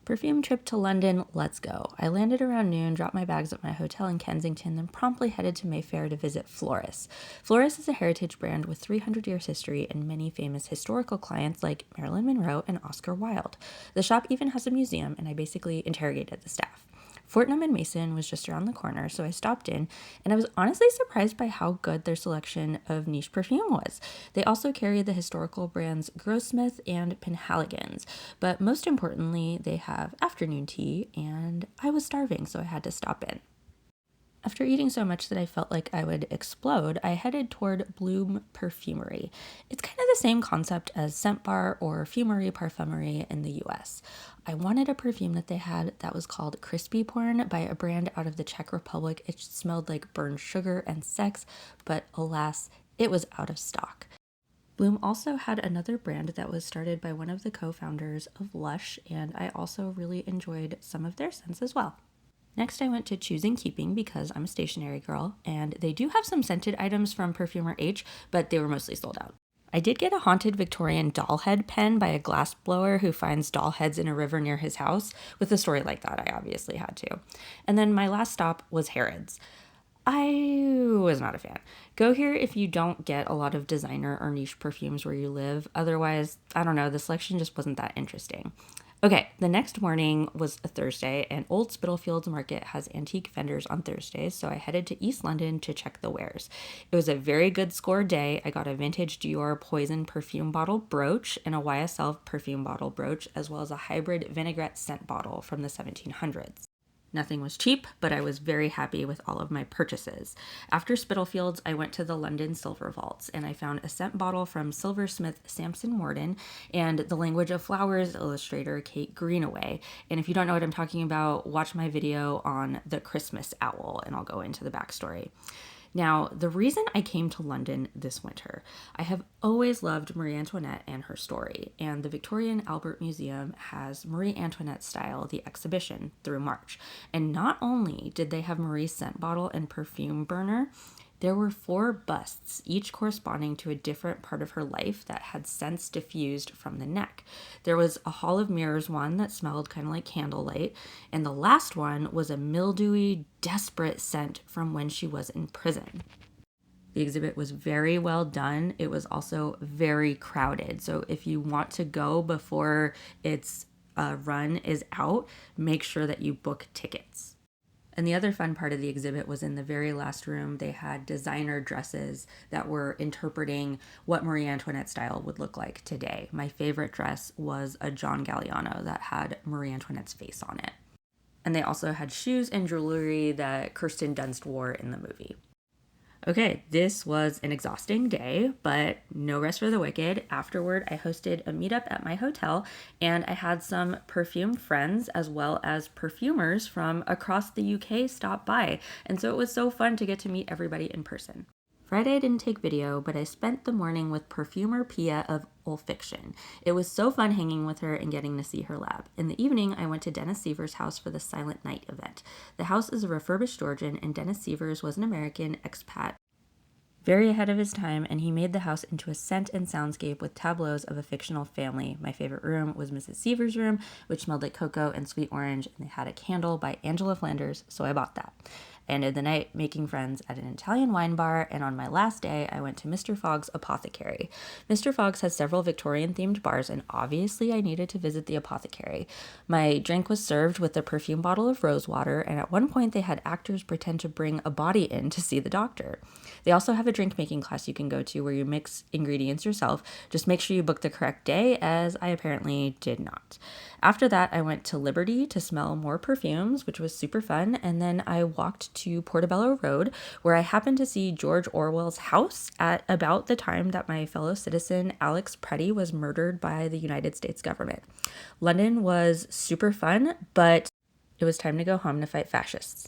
Perfume trip to London, let's go. I landed around noon, dropped my bags at my hotel in Kensington, then promptly headed to Mayfair to visit Floris. Floris is a heritage brand with 300 years history and many famous historical clients like Marilyn Monroe and Oscar Wilde. The shop even has a museum, and I basically interrogated the staff. Fortnum and Mason was just around the corner, so I stopped in, and I was honestly surprised by how good their selection of niche perfume was. They also carry the historical brands Grossmith and Penhaligon's, but most importantly, they have afternoon tea, and I was starving, so I had to stop in. After eating so much that I felt like I would explode, I headed toward Bloom Perfumery. It's kind of the same concept as Scent Bar or Fumery Parfumerie in the US. I wanted a perfume that they had that was called Crispy Porn by a brand out of the Czech Republic. It smelled like burned sugar and sex, but alas, it was out of stock. Bloom also had another brand that was started by one of the co-founders of Lush, and I also really enjoyed some of their scents as well. Next, I went to Choosing Keeping because I'm a stationery girl, and they do have some scented items from Perfumer H, but they were mostly sold out. I did get a haunted Victorian doll head pen by a glass blower who finds doll heads in a river near his house. With a story like that, I obviously had to. And then my last stop was Harrods. I was not a fan. Go here if you don't get a lot of designer or niche perfumes where you live. Otherwise, I don't know, the selection just wasn't that interesting. Okay, the next morning was a Thursday, and Old Spitalfields Market has antique vendors on Thursdays, so I headed to East London to check the wares. It was a very good score day. I got a vintage Dior Poison perfume bottle brooch and a YSL perfume bottle brooch, as well as a hybrid vinaigrette scent bottle from the 1700s. Nothing was cheap, but I was very happy with all of my purchases. After Spitalfields, I went to the London Silver Vaults, and I found a scent bottle from silversmith Samson Morden and the Language of Flowers illustrator Kate Greenaway. And if you don't know what I'm talking about, watch my video on the Christmas owl, and I'll go into the backstory. Now, the reason I came to London this winter, I have always loved Marie Antoinette and her story, and the Victoria and Albert Museum has Marie Antoinette Style, the exhibition, through March. And not only did they have Marie's scent bottle and perfume burner, there were 4 busts, each corresponding to a different part of her life that had scents diffused from the neck. There was a Hall of Mirrors one that smelled kind of like candlelight, and the last one was a mildewy, desperate scent from when she was in prison. The exhibit was very well done. It was also very crowded, so if you want to go before its run is out, make sure that you book tickets. And the other fun part of the exhibit was in the very last room, they had designer dresses that were interpreting what Marie Antoinette style would look like today. My favorite dress was a John Galliano that had Marie Antoinette's face on it. And they also had shoes and jewelry that Kirsten Dunst wore in the movie. Okay, this was an exhausting day, but no rest for the wicked. Afterward, I hosted a meetup at my hotel, and I had some perfume friends as well as perfumers from across the UK stop by. And so it was so fun to get to meet everybody in person. Friday I didn't take video, but I spent the morning with perfumer Pia of Olfiction. It was so fun hanging with her and getting to see her lab. In the evening, I went to Dennis Seavers' house for the Silent Night event. The house is a refurbished Georgian, and Dennis Seavers was an American expat very ahead of his time, and he made the house into a scent and soundscape with tableaus of a fictional family. My favorite room was Mrs. Seavers' room, which smelled like cocoa and sweet orange, and they had a candle by Angela Flanders, so I bought that. I ended the night making friends at an Italian wine bar, and on my last day, I went to Mr. Fogg's Apothecary. Mr. Fogg's has several Victorian-themed bars, and obviously I needed to visit the apothecary. My drink was served with a perfume bottle of rose water, and at one point they had actors pretend to bring a body in to see the doctor. They also have a drink-making class you can go to where you mix ingredients yourself. Just make sure you book the correct day, as I apparently did not. After that, I went to Liberty to smell more perfumes, which was super fun, and then I walked to Portobello Road, where I happened to see George Orwell's house at about the time that my fellow citizen Alex Preddy was murdered by the United States government. London was super fun, but it was time to go home to fight fascists.